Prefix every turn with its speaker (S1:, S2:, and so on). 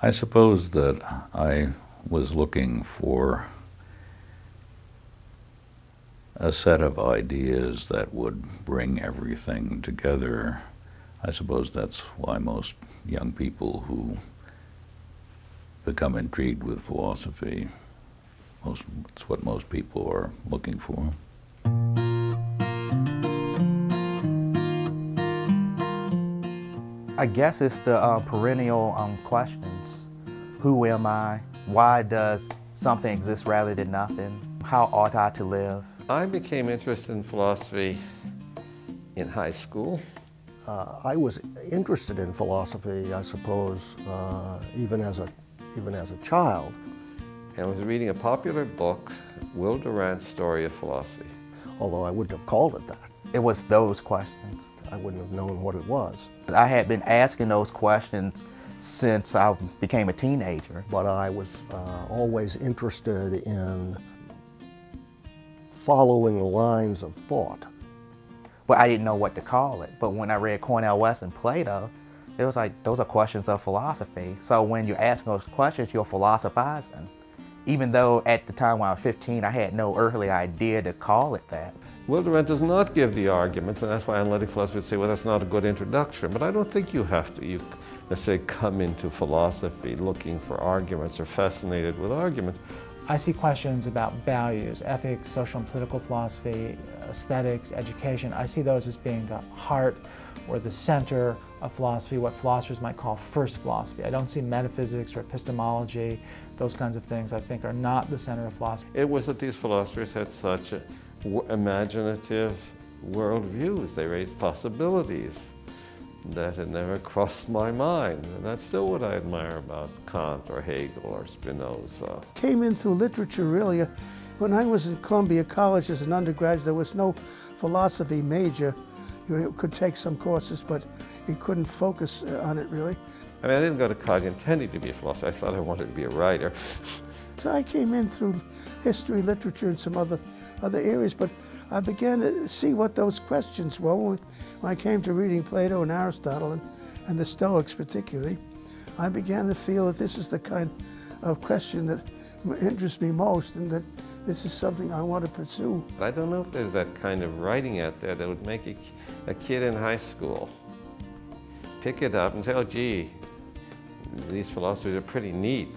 S1: I suppose that I was looking for a set of ideas that would bring everything together. I suppose that's why most young people who become intrigued with philosophy, it's what most people are looking for.
S2: I guess it's the perennial questions. Who am I? Why does something exist rather than nothing? How ought I to live?
S3: I became interested in philosophy in high school.
S4: I was interested in philosophy, I suppose, even as a child.
S3: And I was reading a popular book, Will Durant's Story of Philosophy.
S4: Although I wouldn't have called it that.
S2: It was those questions.
S4: I wouldn't have known what it was.
S2: I had been asking those questions since I became a teenager.
S4: But I was always interested in following lines of thought.
S2: Well, I didn't know what to call it, but when I read Cornel West and Plato, it was like, those are questions of philosophy. So when you're asking those questions, you're philosophizing. Even though at the time when I was 15, I had no earthly idea to call it that.
S3: Will Durant does not give the arguments, and that's why analytic philosophers say, well, that's not a good introduction. But I don't think you have to, let's say, come into philosophy looking for arguments or fascinated with arguments.
S5: I see questions about values, ethics, social and political philosophy, aesthetics, education. I see those as being the heart or the center of philosophy, what philosophers might call first philosophy. I don't see metaphysics or epistemology, those kinds of things I think are not the center of philosophy.
S3: It was that these philosophers had such imaginative worldviews. They raised possibilities that had never crossed my mind. And that's still what I admire about Kant or Hegel or Spinoza.
S6: Came in through literature, really. When I was in Columbia College as an undergraduate, there was no philosophy major. You could take some courses, but you couldn't focus on it, really.
S3: I mean, I didn't go to college intending to be a philosopher. I thought I wanted to be a writer.
S6: So I came in through history, literature, and some other areas, but I began to see what those questions were when I came to reading Plato and Aristotle and the Stoics particularly. I began to feel that this is the kind of question that interests me most and that this is something I want to pursue.
S3: I don't know if there's that kind of writing out there that would make a kid in high school pick it up and say, oh gee, these philosophers are pretty neat.